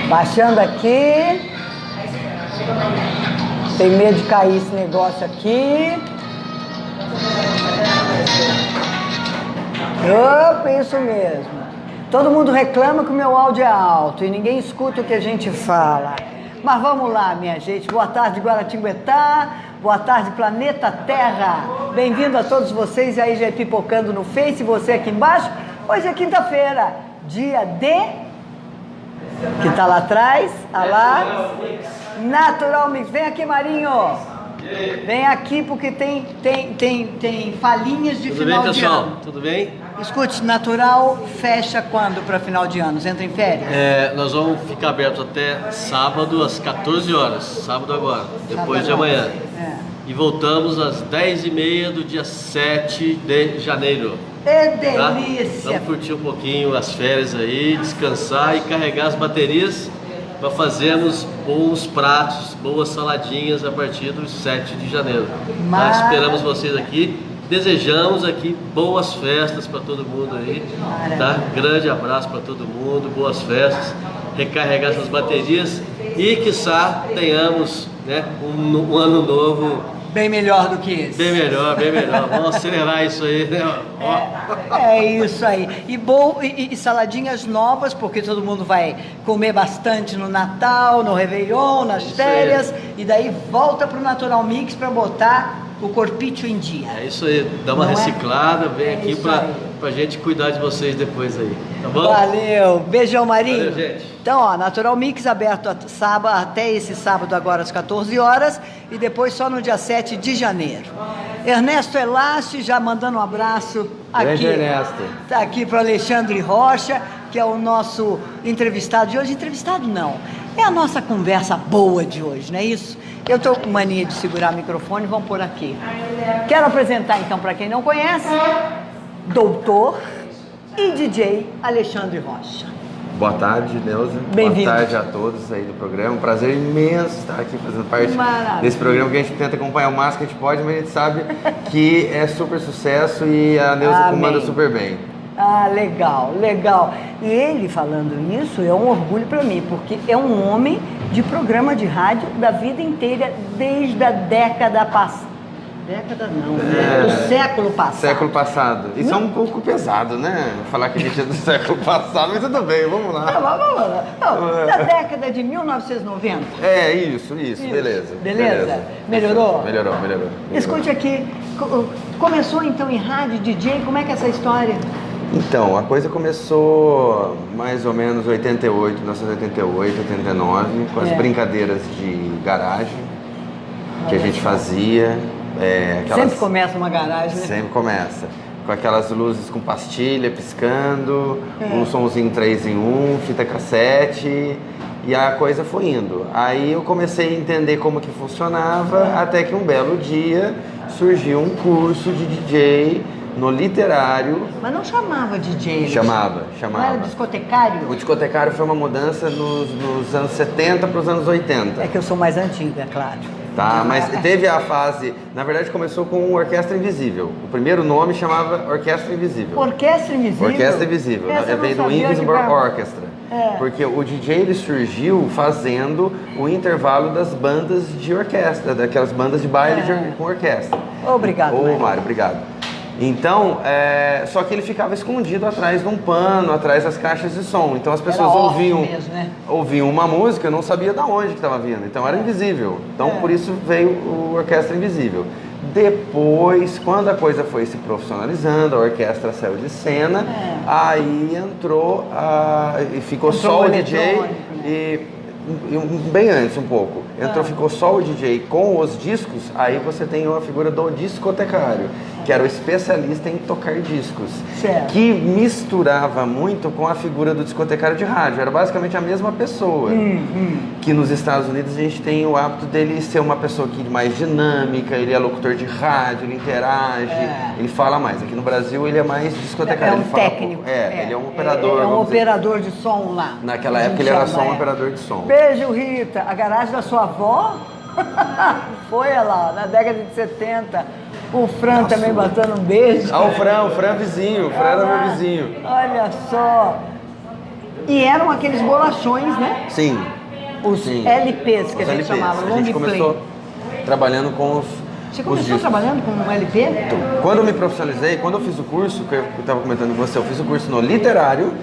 Baixando aqui. Tem medo de cair esse negócio aqui. Opa, isso mesmo. Todo mundo reclama que o meu áudio é alto e ninguém escuta o que a gente fala. Mas vamos lá, minha gente. Boa tarde, Guaratinguetá. Boa tarde, Planeta Terra. Bem-vindo a todos vocês aí já pipocando no Face, você aqui embaixo. Hoje é quinta-feira, dia de... que tá lá atrás, lá. Natural Mix. Vem aqui, Marinho. Vem aqui porque tem falinhas de final de ano. Tudo bem, pessoal? Tudo bem? Escute, Natural fecha quando para final de ano? Você entra em férias? Nós vamos ficar abertos até sábado às 14 horas. Sábado agora, depois de amanhã. E voltamos às 10h30 do dia 7 de janeiro. É delícia! Vamos curtir um pouquinho as férias aí, descansar e carregar as baterias para fazermos bons pratos, boas saladinhas a partir do 7 de janeiro. Nós esperamos vocês aqui, desejamos aqui boas festas para todo mundo aí, tá? Grande abraço para todo mundo, boas festas, recarregar essas baterias e quiçá tenhamos, né, um ano novo bem melhor do que esse. Bem melhor, bem melhor. Vamos acelerar isso aí, né? É isso aí. E saladinhas novas, porque todo mundo vai comer bastante no Natal, no Réveillon, nas férias. E daí volta pro Natural Mix para botar o corpício em dia. É isso aí. Dá uma reciclada, vem aqui pra gente cuidar de vocês depois aí. Tá bom? Valeu. Beijão, Marinho. Valeu, gente. Então, ó, Natural Mix aberto até esse sábado agora às 14 horas e depois só no dia 7 de janeiro. Ernesto Elaste já mandando um abraço aqui. Grande Ernesto. Tá aqui para Alexandre Rocha, que é o nosso entrevistado de hoje. Entrevistado não, é a nossa conversa boa de hoje, não é isso? Eu tô com mania de segurar o microfone, vamos por aqui. Quero apresentar então para quem não conhece, doutor e DJ Alexandre Rocha. Boa tarde, Neuza. Bem-vindo. Boa tarde a todos aí do programa. Um prazer imenso estar aqui fazendo parte desse programa que a gente tenta acompanhar o máximo que a gente pode, mas a gente sabe que é super sucesso e a Neuza comanda super bem. Ah, legal, legal. E ele falando isso é um orgulho para mim, porque é um homem de programa de rádio da vida inteira, desde a década passada. Década não, do século passado. Século passado. Isso é um pouco pesado, né? Falar que a gente é do século passado, mas tudo bem, vamos lá. Vamos lá. Não, da década de 1990. É, isso, beleza. Beleza? Melhorou? Melhorou. Escute aqui, começou então em rádio, DJ, como é que é essa história? Então, a coisa começou mais ou menos 1988, 89, com as brincadeiras de garagem que a gente fazia. Sempre começa uma garagem, né? Sempre começa. Com aquelas luzes com pastilha piscando, um somzinho 3 em 1, fita cassete, e a coisa foi indo. Aí eu comecei a entender como que funcionava, até que um belo dia surgiu um curso de DJ no Literário. Mas não chamava DJ? Chamava. Não era discotecário? O discotecário foi uma mudança nos anos 70 para os anos 80. É que eu sou mais antiga, é claro. Tá, mas teve a fase, na verdade começou com Orquestra Invisível. O primeiro nome chamava Orquestra Invisível. Orquestra Invisível? Orquestra Invisível, veio do Invisible Orchestra. Porque o DJ ele surgiu fazendo o intervalo das bandas de orquestra, daquelas bandas de baile com orquestra. Obrigado, Mário, obrigado. Então, só que ele ficava escondido atrás de um pano, atrás das caixas de som. Então as pessoas ouviam uma música e não sabia de onde que estava vindo. Então era invisível. Então por isso veio o Orquestra Invisível. Depois, quando a coisa foi se profissionalizando, a orquestra saiu de cena, aí entrou e ficou só o DJ e bem antes um pouco. Ficou só o DJ com os discos, aí você tem a figura do discotecário, que era o especialista em tocar discos, que misturava muito com a figura do discotecário de rádio, era basicamente a mesma pessoa, que nos Estados Unidos a gente tem o hábito dele ser uma pessoa que mais dinâmica, ele é locutor de rádio, ele interage, ele fala mais. Aqui no Brasil ele é mais discotecário. É um técnico. Ele é um operador. É um operador de som lá. Naquela época ele era só um operador de som. Beijo, Rita. A garagem da sua avó foi lá, na década de 70. O Fran também batendo um beijo. O Fran vizinho. O Fran era meu vizinho. Olha só. E eram aqueles bolachões, né? Sim. Os Sim. LPs que Os a gente LPs. chamava, A long gente começou play. trabalhando com os Você os começou discos. trabalhando com um LP? Quando eu me profissionalizei, quando eu fiz o curso, que eu estava comentando com você, eu fiz o curso no literário.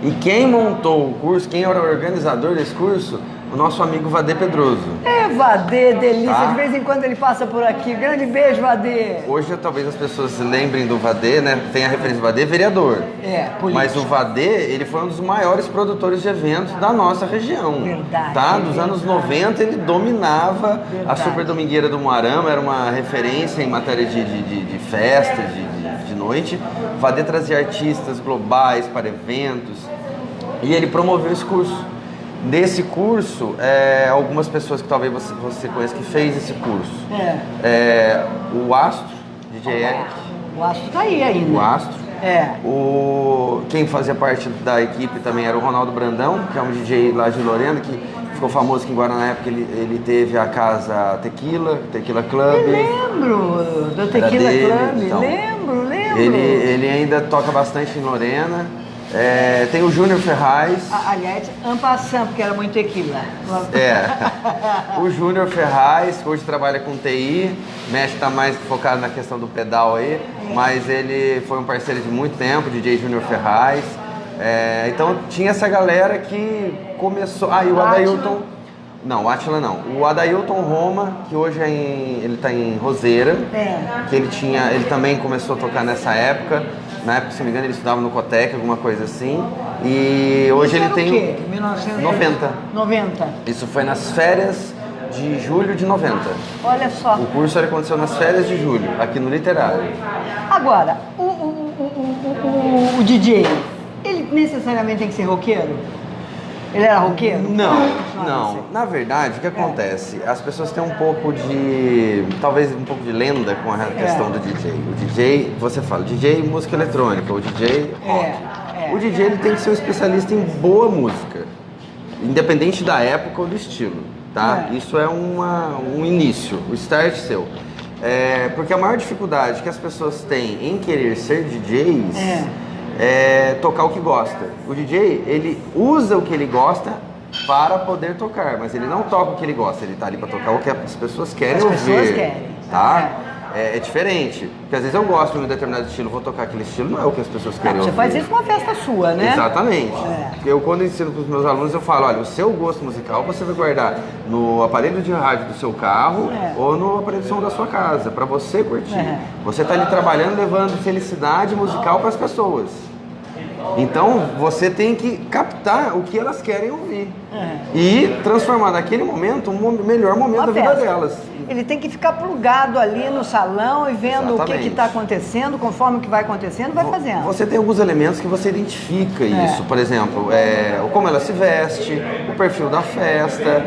E quem montou o curso, quem era o organizador desse curso, o nosso amigo Vadê Pedroso. É, Vadê, delícia. Tá. De vez em quando ele passa por aqui. Grande beijo, Vadê. Hoje talvez as pessoas se lembrem do Vadê, né? Tem a referência do Vadê, vereador. É, político. Mas o Vadê, ele foi um dos maiores produtores de eventos da nossa região. Verdade, Tá? é Dos anos verdade. 90 ele dominava a Verdade. Super Domingueira do Moarama, era uma referência em matéria de festa, de noite. O Vadê trazia artistas globais para eventos e ele promoveu esse curso. Desse curso, algumas pessoas que talvez você conheça que fez esse curso. O Astro, DJ Eric. O Astro tá aí ainda. O Astro. É. Quem fazia parte da equipe também era o Ronaldo Brandão, que é um DJ lá de Lorena, que ficou famoso que em Guaraná, na época ele teve a casa Tequila Club. Eu lembro do Tequila dele, Club. então. Lembro. Ele ainda toca bastante em Lorena. Tem o Júnior Ferraz. Aliás, ampassam, porque era muito tequila. O Júnior Ferraz, que hoje trabalha com TI, tá mais focado na questão do pedal aí, mas ele foi um parceiro de muito tempo, DJ Júnior Ferraz. Então tinha essa galera que começou. E o Adailton. Não, o Átila não. O Adailton Roma, que hoje ele tá em Roseira, que ele também começou a tocar nessa época. Na época, se não me engano, ele estudava no Cotec, alguma coisa assim. E hoje ele tem... O quê? 1990. 90. Isso foi nas férias de julho de 90. Olha só. O curso aconteceu nas férias de julho, aqui no Literário. Agora, o DJ, ele necessariamente tem que ser roqueiro? Ele era roqueiro? Não. Na verdade, o que acontece? As pessoas têm um pouco de... talvez um pouco de lenda com a questão do DJ. O DJ, você fala, DJ música eletrônica, o DJ rock. O DJ ele tem que ser um especialista em boa música, independente da época ou do estilo, tá? Isso é um início, o start seu. Porque a maior dificuldade que as pessoas têm em querer ser DJs é tocar o que gosta. O DJ, ele usa o que ele gosta para poder tocar, mas ele não toca o que ele gosta, ele tá ali para tocar o que as pessoas querem ouvir. As pessoas querem. Tá? É diferente, porque às vezes eu gosto de um determinado estilo, vou tocar aquele estilo, não é o que as pessoas querem ouvir. Você faz isso com uma festa sua, né? Exatamente. Eu, quando ensino para os meus alunos, eu falo, olha, o seu gosto musical você vai guardar no aparelho de rádio do seu carro ou no aparelho de som da sua casa, para você curtir. Você está ali trabalhando, levando felicidade musical para as pessoas. Então, você tem que captar o que elas querem ouvir e transformar naquele momento um melhor momento da vida delas. Ele tem que ficar plugado ali no salão e vendo o que está acontecendo, conforme o que vai acontecendo, vai fazendo. Você tem alguns elementos que você identifica isso, por exemplo, como ela se veste, o perfil da festa,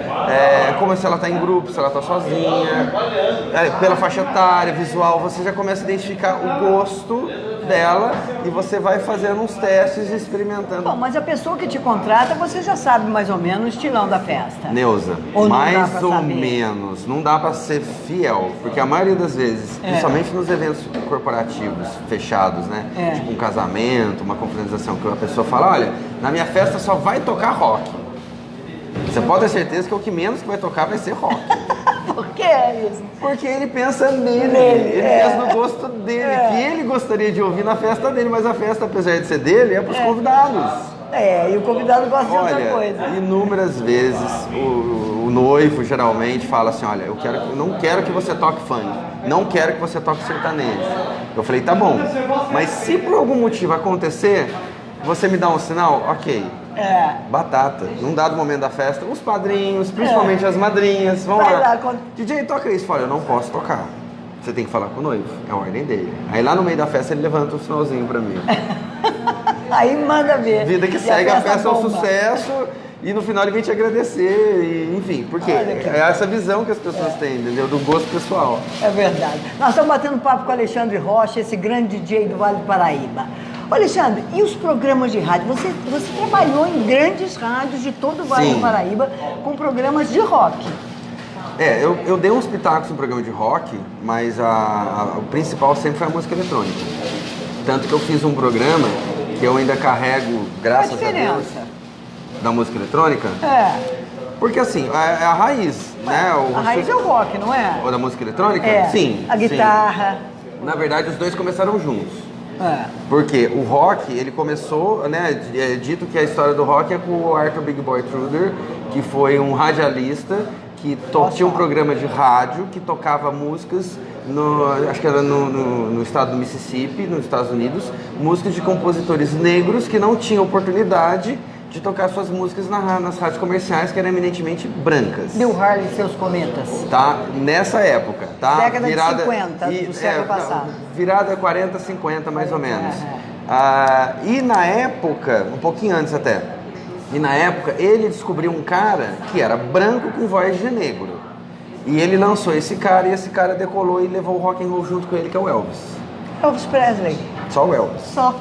como se ela está em grupo, se ela está sozinha, pela faixa etária, visual, você já começa a identificar o gosto dela e você vai fazendo uns testes e experimentando. Bom, mas a pessoa que te contrata, você já sabe mais ou menos o estilão da festa. Neuza, mais ou menos. Não dá pra ser fiel, porque a maioria das vezes, principalmente nos eventos corporativos fechados, né? Tipo um casamento, uma confraternização, que a pessoa fala, olha, na minha festa só vai tocar rock. Você pode ter certeza que o que menos que vai tocar vai ser rock. Por que é isso? Porque ele pensa nele, ele pensa no gosto dele, que ele gostaria de ouvir na festa dele, mas a festa, apesar de ser dele, é para os convidados. E o convidado gosta de outra coisa. Inúmeras vezes o noivo geralmente fala assim, olha, eu não quero que você toque funk, não quero que você toque sertanejo. Eu falei, tá bom, mas se por algum motivo acontecer, você me dá um sinal, ok. Batata. Num dado momento da festa, os padrinhos, principalmente as madrinhas, vão lá. DJ, toca isso. Fala, eu não posso tocar. Você tem que falar com o noivo. É a ordem dele. Aí lá no meio da festa ele levanta um sinalzinho pra mim. Aí manda ver. Vida que segue, a festa é um sucesso. E no final ele vem te agradecer, enfim, porque é essa visão que as pessoas têm, entendeu? Do gosto pessoal. É verdade. Nós estamos batendo papo com o Alexandre Rocha, esse grande DJ do Vale do Paraíba. Ô Alexandre, e os programas de rádio? Você trabalhou em grandes rádios de todo o Vale do Paraíba com programas de rock. Eu dei uns pitacos no programa de rock, mas o principal sempre foi a música eletrônica. Tanto que eu fiz um programa que eu ainda carrego, graças a Deus, da música eletrônica? Porque assim, é a raiz, né? A raiz é o rock, não é? Ou da música eletrônica? Sim. A guitarra. Sim. Na verdade, os dois começaram juntos. Porque o rock, ele começou, né? É dito que a história do rock é com o Arthur Big Boy Truder, que foi um radialista que tinha um programa de rádio que tocava músicas, acho que era no estado do Mississippi, nos Estados Unidos, músicas de compositores negros que não tinham oportunidade de tocar suas músicas nas rádios comerciais, que eram eminentemente brancas. Bill Harley e seus cometas. Tá? Nessa época, tá? Década de 50, do século passado. Virada 40, 50, mais ou menos. E na época, um pouquinho antes até, ele descobriu um cara que era branco com voz de negro. E ele lançou esse cara, e esse cara decolou e levou o rock and roll junto com ele, que é o Elvis. Elvis Presley. Só o Elvis. Só.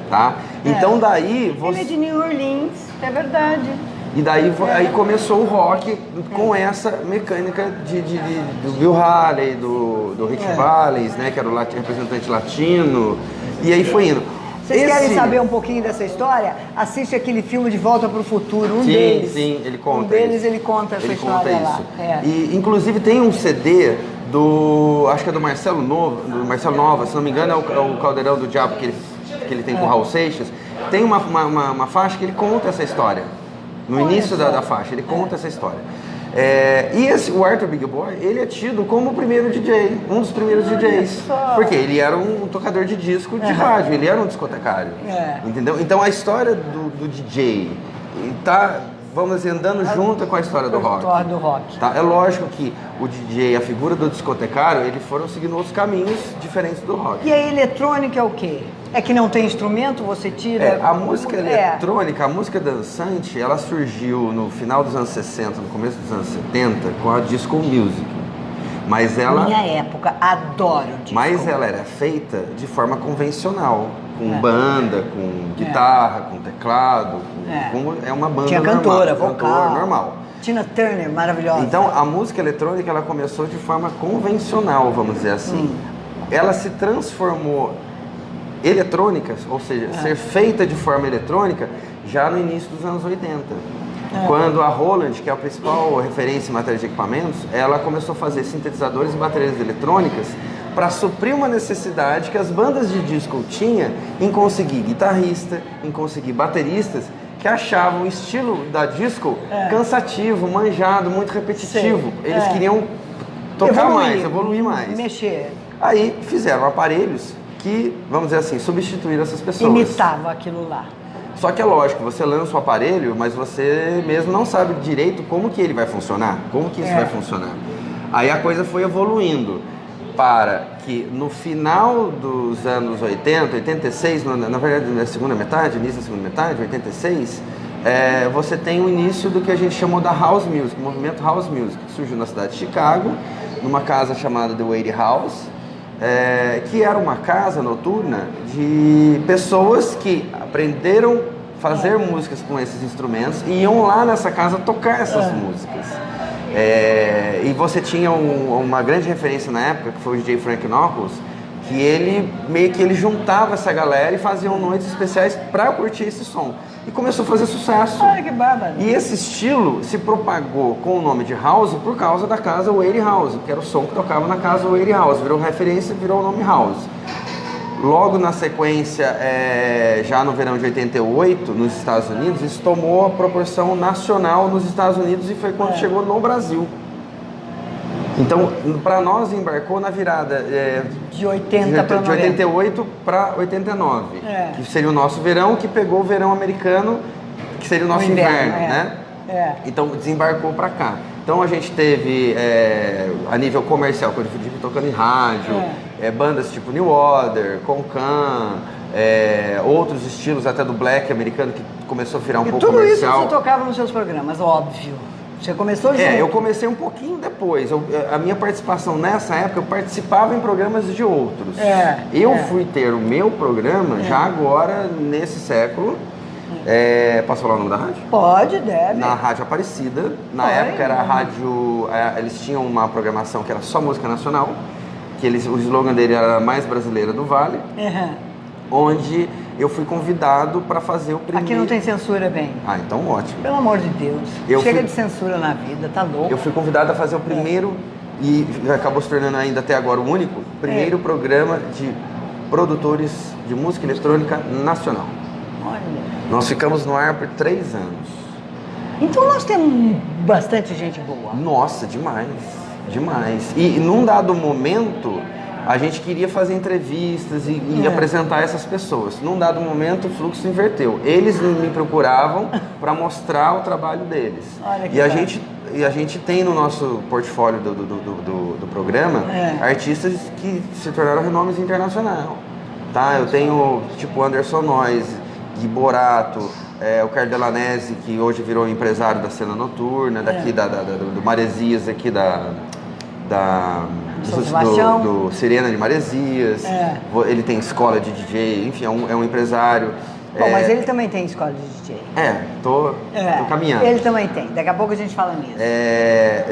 Tá? Então daí... Ele é de New Orleans, é verdade. E daí aí começou o rock com essa mecânica do Bill Haley, do Rick Valens, né, que era o representante latino, e aí foi indo. Vocês querem saber um pouquinho dessa história? Assiste aquele filme De Volta para o Futuro, deles. Sim, ele conta. Ele conta essa história lá. E inclusive tem um CD acho que é do Marcelo Nova, se não me engano é o Caldeirão do Diabo que ele tem com o Raul Seixas. Tem uma faixa que ele conta essa história. No início da faixa, ele conta essa história. O Arthur Big Boy, ele é tido como o primeiro DJ, um dos primeiros DJs. Porque ele era um tocador de disco de rádio, ele era um discotecário. Entendeu? Então a história do DJ tá, vamos dizer, andando junto com a história do rock. Tá? É lógico que o DJ, a figura do discotecário, eles foram seguindo outros caminhos diferentes do rock. E a eletrônica é o quê? É que não tem instrumento, você tira... A música eletrônica, a música dançante, ela surgiu no final dos anos 60, no começo dos anos 70, com a disco music. Mas ela... Minha época, adoro disco. Mas ela era feita de forma convencional, com banda, com guitarra, com teclado, é uma banda Tinha normal. Cantora, vocal. Normal. Tina Turner, maravilhosa. Então, a música eletrônica, ela começou de forma convencional, vamos dizer assim. Ela se transformou eletrônica, ou seja, ser feita de forma eletrônica, já no início dos anos 80. Quando a Roland, que é a principal referência em matéria de equipamentos, ela começou a fazer sintetizadores e baterias eletrônicas para suprir uma necessidade que as bandas de disco tinham em conseguir guitarrista, em conseguir bateristas que achavam o estilo da disco cansativo, manjado, muito repetitivo. Eles queriam tocar evoluir mais. Mexer. Aí fizeram aparelhos que, vamos dizer assim, substituíram essas pessoas. Imitava aquilo lá. Só que é lógico, você lança o aparelho, mas você mesmo não sabe direito como que ele vai funcionar, como que isso vai funcionar. Aí a coisa foi evoluindo para que no final dos anos 80, 86, na verdade na segunda metade, início da segunda metade, 86, você tem o início do que a gente chamou da House Music, o movimento House Music, que surgiu na cidade de Chicago, numa casa chamada The Wade House, que era uma casa noturna de pessoas que aprenderam a fazer músicas com esses instrumentos e iam lá nessa casa tocar essas músicas. E você tinha uma grande referência na época, que foi o DJ Frank Knuckles, que ele meio que ele juntava essa galera e faziam noites especiais para curtir esse som. E começou a fazer sucesso. Olha que bárbaro. E esse estilo se propagou com o nome de House por causa da casa Wade House, que era o som que tocava na casa Wade House. Virou referência, virou o nome House. Logo na sequência, já no verão de 88, nos Estados Unidos, isso tomou a proporção nacional nos Estados Unidos e foi quando chegou no Brasil. Então, para nós, embarcou na virada de 88 para 89, que seria o nosso verão, que pegou o verão americano, que seria o nosso inverno, né? Então, desembarcou para cá. Então, a gente teve, a nível comercial, quando eu fui tocando em rádio, bandas tipo New Order, Concan, outros estilos até do black americano, que começou a virar um pouco comercial. Tudo isso você tocava nos seus programas, óbvio. Você começou junto? Eu comecei um pouquinho depois. A minha participação nessa época, eu participava em programas de outros. Eu fui ter o meu programa já agora, nesse século. Posso falar o nome da rádio? Pode, deve. Na Rádio Aparecida. Na época era a rádio... eles tinham uma programação que era só música nacional. Que o slogan dele era a mais brasileira do Vale. onde eu fui convidado para fazer o primeiro... Aqui não tem censura, bem. Ah, então ótimo. Pelo amor de Deus. Chega de censura na vida, tá louco. Eu fui convidado a fazer o primeiro, e acabou se tornando ainda até agora o único, primeiro programa de produtores de música eletrônica nacional. Olha. Nós ficamos no ar por 3 anos. Então nós temos bastante gente boa. Nossa, demais, demais. E num dado momento, a gente queria fazer entrevistas e apresentar essas pessoas. Num dado momento, o fluxo inverteu. Eles me procuravam para mostrar o trabalho deles. Olha que E a gente tem no nosso portfólio do programa artistas que se tornaram renomes internacional. Tá? Eu tenho tipo Anderson Noyes, Gui Borato, o Cardelanese, que hoje virou empresário da cena noturna, daqui do Maresias, aqui do Sirena de Maresias. Ele tem escola de DJ, enfim, é um empresário. Bom, mas ele também tem escola de DJ. Tô caminhando. Ele também tem, daqui a pouco a gente fala nisso.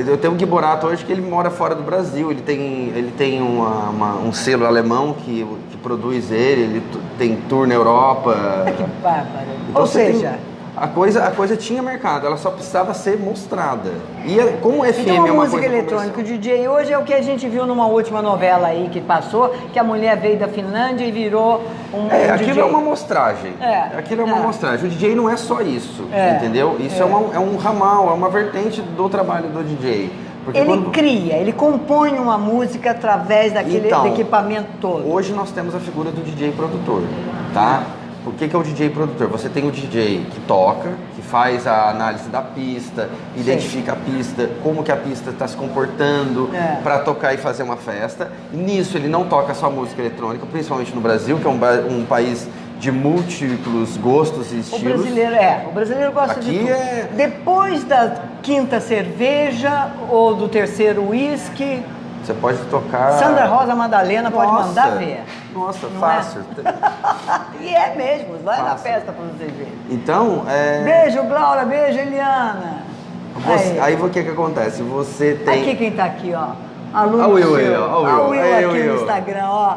Eu tenho um Gui Borato hoje que ele mora fora do Brasil, ele tem um selo alemão que produz ele tem tour na Europa. Que bárbaro. Então, ou seja... A coisa tinha mercado, ela só precisava ser mostrada. E como o FM então, é uma música coisa eletrônica, o DJ hoje é o que a gente viu numa última novela aí que passou, que a mulher veio da Finlândia e virou um aquilo DJ. É uma amostragem. Aquilo é uma amostragem. O DJ não é só isso, entendeu? Isso é um ramal, é uma vertente do trabalho do DJ. Porque ele compõe uma música através daquele equipamento todo. Hoje nós temos a figura do DJ produtor, tá? O que é o DJ produtor? Você tem o DJ que toca, que faz a análise da pista, identifica a pista, como que a pista está se comportando para tocar e fazer uma festa. Nisso ele não toca só música eletrônica, principalmente no Brasil, que é um país de múltiplos gostos e estilos. O brasileiro gosta de tudo. Depois da 5ª cerveja ou do 3º uísque... Você pode tocar... Sandra Rosa Madalena pode mandar ver. Nossa, não fácil. E é mesmo, vai na festa pra você ver. Então, Beijo, Glaura, beijo, Eliana. Aí o que acontece? Você tem... Aqui quem tá aqui, ó. Aluno Will aqui no Instagram, ó.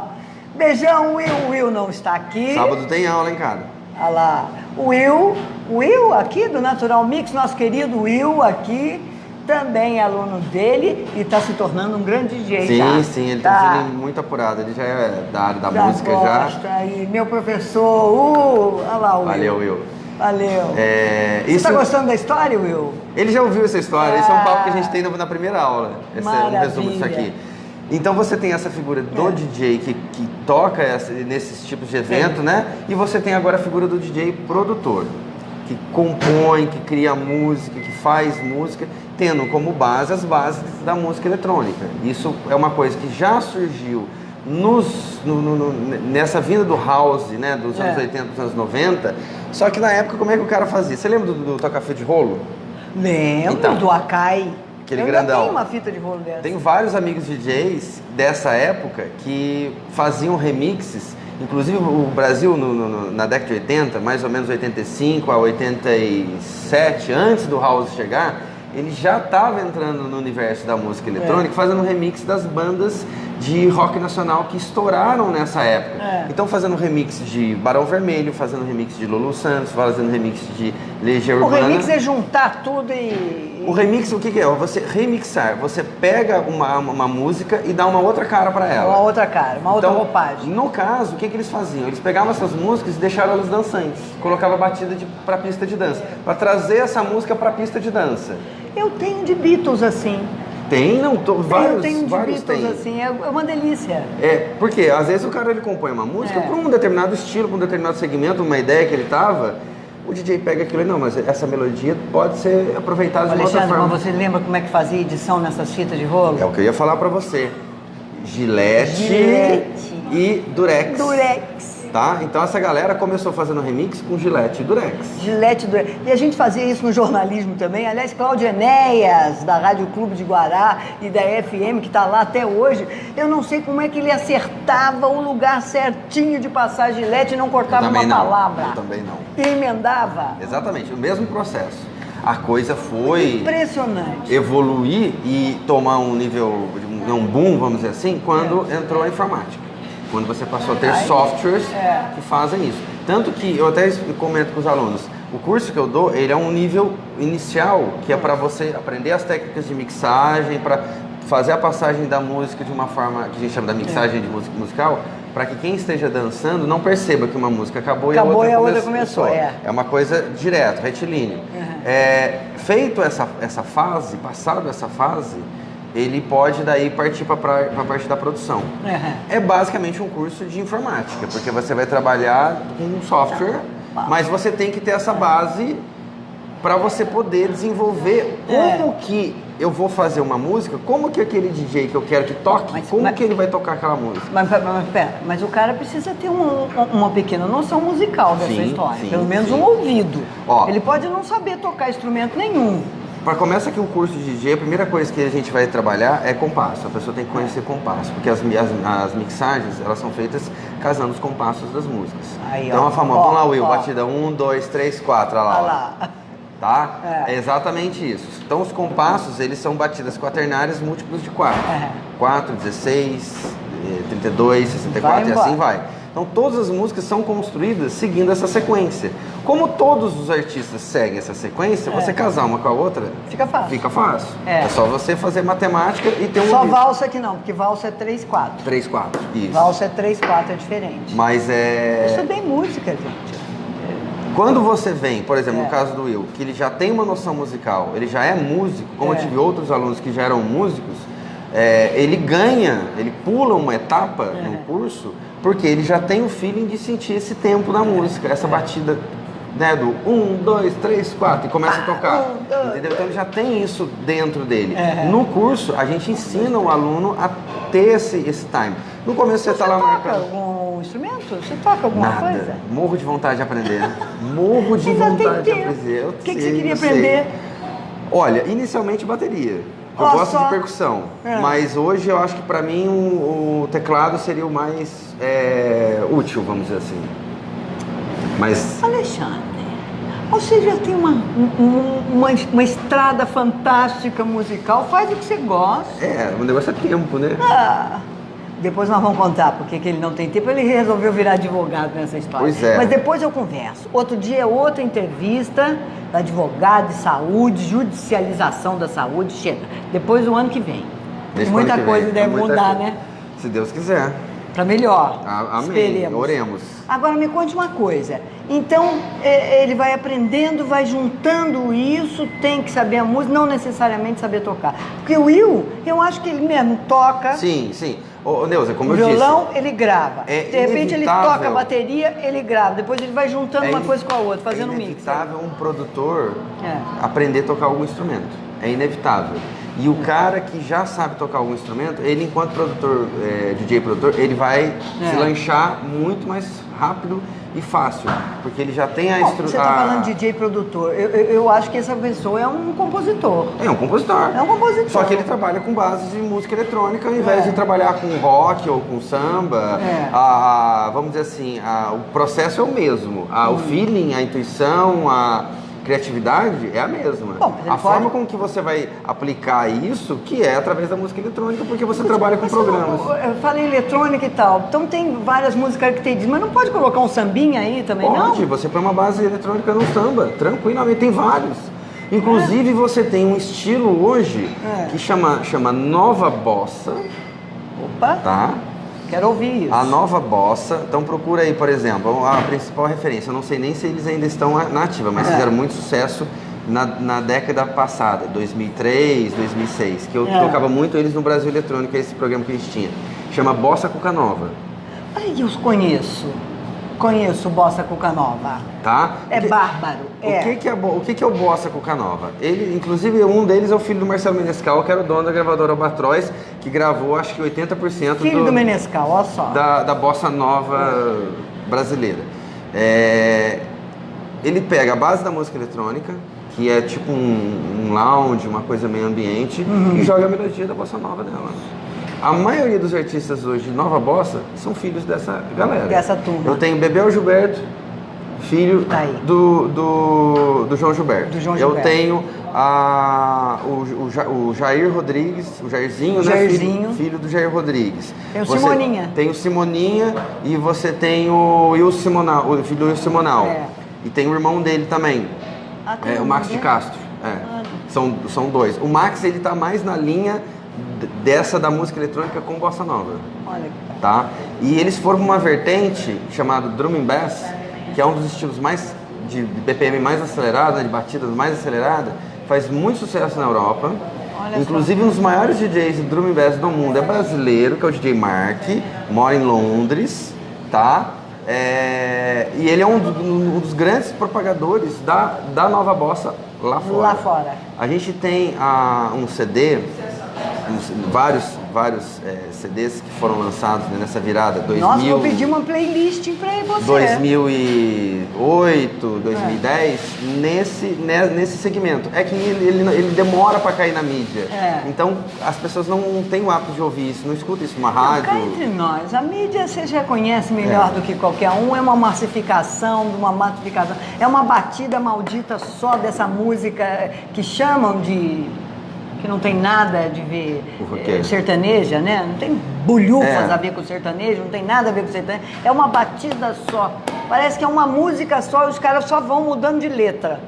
Beijão, Will não está aqui. Sábado tem aula, hein, cara? Olha lá. Will aqui do Natural Mix, nosso querido Will aqui. Também é aluno dele e está se tornando um grande DJ. Sim, ele está sendo muito apurado, ele já é da área da música já. E meu professor, olha lá o Will. Valeu, Will. Valeu. Você está gostando da história, Will? Ele já ouviu essa história, esse é um papo que a gente tem na primeira aula. Esse é um resumo disso aqui. Então você tem essa figura do DJ que toca nesses tipos de evento, né? E você tem agora a figura do DJ produtor, que compõe, que cria música, que faz música, tendo como base as bases da música eletrônica. Isso é uma coisa que já surgiu nessa vinda do house, né, dos anos 80, dos anos 90, só que na época como é que o cara fazia? Você lembra do toca-fita de rolo? Lembro, do Akai. Aquele grandão. Tem uma fita de rolo dessa. Tenho vários amigos DJs dessa época que faziam remixes. Inclusive o Brasil na década de 80, mais ou menos 85 a 87, antes do house chegar, ele já estava entrando no universo da música eletrônica, fazendo remix das bandas de rock nacional que estouraram nessa época. Então fazendo remix de Barão Vermelho, fazendo remix de Lulu Santos, fazendo remix de Legião Urbana. O remix é juntar tudo e... O remix, o que é? Você remixar. Você pega uma música e dá uma outra cara para ela. Uma outra cara, uma outra roupagem. No caso, o que eles faziam? Eles pegavam essas músicas e deixaram elas dançantes. Colocavam a batida para pista de dança. Para trazer essa música para pista de dança. Eu tenho de Beatles assim. Tem, não, vários, eu tenho de vários Beatles tem. assim, é uma delícia. Porque às vezes o cara ele compõe uma música para um determinado estilo, para um determinado segmento, uma ideia que ele tava. O DJ pega aquilo e não, mas essa melodia pode ser aproveitada de uma outra forma. Mas você lembra como é que fazia edição nessas fitas de rolo? É o que eu ia falar para você. Gillette e Durex. Tá? Então essa galera começou fazendo remix com Gillette e Durex. E a gente fazia isso no jornalismo também. Aliás, Cláudio Enéas, da Rádio Clube de Guará e da FM, que está lá até hoje, eu não sei como é que ele acertava o lugar certinho de passar Gillette e não cortava uma palavra. Eu também não. E emendava. Exatamente, o mesmo processo. A coisa foi... impressionante. Evoluir e tomar um nível, um boom, vamos dizer assim, quando entrou a informática. quando você passou a ter softwares que fazem isso. Tanto que eu até comento com os alunos, o curso que eu dou, ele é um nível inicial, que é para você aprender as técnicas de mixagem, para fazer a passagem da música de uma forma que a gente chama da mixagem de música musical, para que quem esteja dançando não perceba que uma música acabou e a outra começou. É uma coisa direto, retilíneo. Feito essa fase, passado essa fase, ele pode daí partir para a parte da produção. É basicamente um curso de informática, porque você vai trabalhar com um software, mas você tem que ter essa base para você poder desenvolver como que eu vou fazer uma música, como que aquele DJ que eu quero que toque, como que ele vai tocar aquela música. Mas o cara precisa ter uma pequena noção musical dessa história, pelo menos um ouvido. Ele pode não saber tocar instrumento nenhum. Para começar aqui o curso de DJ, a primeira coisa que a gente vai trabalhar é compasso. A pessoa tem que conhecer compasso, porque as mixagens, elas são feitas casando os compassos das músicas. Então a famosa, vamos lá, Will, batida 1, 2, 3, 4, olha lá. Tá? É exatamente isso. Então os compassos, eles são batidas quaternárias múltiplos de 4. 4, 16, 32, 64 e assim vai. Então todas as músicas são construídas seguindo essa sequência. Como todos os artistas seguem essa sequência, você casar uma com a outra fica fácil. Fica fácil. É só você fazer matemática e ter um... Só valsa que não, porque valsa é 3/4. 3/4, isso. Valsa é 3/4, é diferente. Mas Eu estudei música, gente. Quando você vem, por exemplo, no caso do Will, que ele já tem uma noção musical, ele já é músico, como eu tive outros alunos que já eram músicos, ele pula uma etapa no curso, porque ele já tem o feeling de sentir esse tempo da música, essa batida, né, do 1, 2, 3, 4 e começa a tocar, entendeu? Então ele já tem isso dentro dele. No curso, a gente ensina o aluno a ter esse time. No começo você está lá marcando. Algum instrumento? Você toca alguma coisa? Morro de vontade de aprender. Morro de vontade de aprender. O que você queria aprender? Olha, inicialmente bateria. Eu gosto de percussão, mas hoje eu acho que para mim o teclado seria o mais útil, vamos dizer assim. Mas... Alexandre, você já tem uma estrada fantástica musical, faz o que você gosta. O negócio é tempo, né? Depois nós vamos contar porque que ele não tem tempo. Ele resolveu virar advogado nessa história. Pois é. Mas depois eu converso. Outro dia é outra entrevista da advogado de saúde, judicialização da saúde. Chega. Depois do ano que vem. Muita coisa deve mudar, né? Se Deus quiser. Para melhor. Amém. Esperemos. Oremos. Agora me conte uma coisa. Então ele vai aprendendo, vai juntando isso, tem que saber a música, não necessariamente saber tocar. Porque o Will, eu acho que ele mesmo toca. Sim. Neuza, como eu disse... O violão, ele grava. De repente, ele toca a bateria, ele grava. Depois ele vai juntando uma coisa com a outra, fazendo mix. É inevitável um produtor aprender a tocar algum instrumento. É inevitável. E o cara que já sabe tocar algum instrumento, ele, enquanto produtor, DJ produtor, ele vai se lanchar muito mais rápido e fácil, porque ele já tem a estrutura... Você está falando de DJ produtor, eu acho que essa pessoa é um compositor. É um compositor. É um compositor. Só que ele trabalha com bases de música eletrônica, ao invés de trabalhar com rock ou com samba. Vamos dizer assim, o processo é o mesmo. O feeling, a intuição, a criatividade é a mesma. A forma com que você vai aplicar isso, que é através da música eletrônica, porque você trabalha com programas. Eu falei eletrônica e tal, então tem várias músicas que tem, mas não pode colocar um sambinha aí também, não? Pode, você põe uma base eletrônica no samba, tranquilamente, tem vários. Inclusive você tem um estilo hoje que chama Nova Bossa. Opa! Tá? Quero ouvir isso. A Nova Bossa, então procura aí, por exemplo, a principal referência, eu não sei nem se eles ainda estão na ativa, mas fizeram muito sucesso na década passada, 2003, 2006, que eu tocava muito eles no Brasil Eletrônico, esse programa que a gente tinha. Chama Bossa Cuca Nova. Ai, eu os conheço. Conheço o Bossa Cuca Nova. Tá? Bárbaro. O que é o Bossa Cuca Nova? Ele, inclusive, um deles é o filho do Marcelo Menescal, que era o dono da gravadora Albatroz, que gravou, acho que 80% filho do Menescal, olha só. Da Bossa Nova brasileira. Ele pega a base da música eletrônica, que é tipo um lounge, uma coisa meio ambiente, e joga a melodia da Bossa Nova nela. A maioria dos artistas hoje de Nova Bossa são filhos dessa galera. Dessa turma. Eu tenho Bebel Gilberto, filho do João Gilberto. Do João Gilberto. Eu tenho o Jair Rodrigues, o Jairzinho, Jairzinho. Né? Filho do Jair Rodrigues. Tem o Simoninha. Tem o Simoninha e você tem o Wilson Simonal, o filho do Wilson Simonal. E tem o irmão dele também, o Max de Castro. São dois. O Max, ele tá mais na linha dessa da música eletrônica com bossa nova. Olha. Tá? E eles foram uma vertente chamada Drum and Bass, que é um dos estilos mais de BPM mais acelerada, de batidas mais acelerada, faz muito sucesso na Europa. Olha inclusive, um dos maiores DJs de Drum and Bass do mundo é brasileiro, que é o DJ Mark, mora em Londres, tá? E ele é um dos grandes propagadores da nova bossa lá fora. A gente tem um CD, vários CDs que foram lançados nessa virada 2000. Nossa, vou pedir uma playlist pra você. 2008, 2010, nesse segmento. É que ele demora pra cair na mídia. Então as pessoas não têm o hábito de ouvir isso, não escutam isso numa rádio. Cá entre nós, a mídia você já conhece melhor do que qualquer um, é uma massificação, é uma batida maldita só dessa música que chamam de... que não tem nada de ver sertaneja, né? Não tem bulhufas a ver com sertanejo, não tem nada a ver com sertanejo. É uma batida só. Parece que é uma música só e os caras só vão mudando de letra.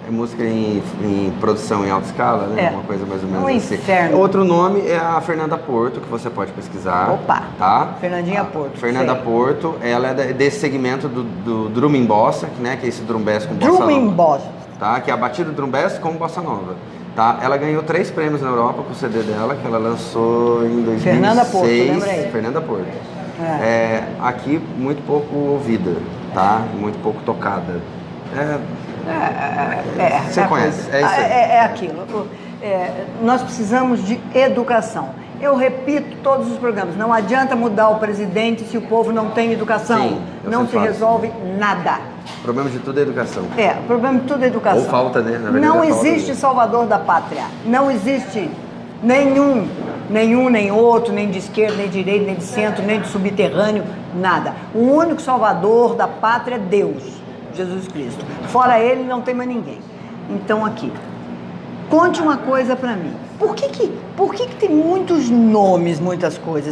É música em produção em alta escala, né? Uma coisa mais ou menos assim. Inferno. Outro nome é a Fernanda Porto, que você pode pesquisar. Opa! Tá? Fernandinha Porto. Fernanda Porto, ela é desse segmento do Drum and Bossa, né? Que é esse drum bass com bossa nova. Drum and Bossa. Tá? Que é a batida do drum bass com bossa nova. Tá? Ela ganhou 3 prêmios na Europa com o CD dela, que ela lançou em 2006. Fernanda Porto, lembra aí? Fernanda Porto. Aqui, muito pouco ouvida, tá? Muito pouco tocada. Você conhece, é isso aí. É aquilo. Nós precisamos de educação. Eu repito todos os programas, não adianta mudar o presidente se o povo não tem educação. Sim, não se resolve nada. O problema de tudo é educação. O problema de tudo é educação. Ou falta, né? Na verdade, não existe salvador da pátria. Não existe nenhum, nem outro, nem de esquerda, nem de direita, nem de centro, nem de subterrâneo, nada. O único salvador da pátria é Deus, Jesus Cristo. Fora ele, não tem mais ninguém. Então, aqui, conte uma coisa pra mim. Por que tem muitos nomes, muitas coisas?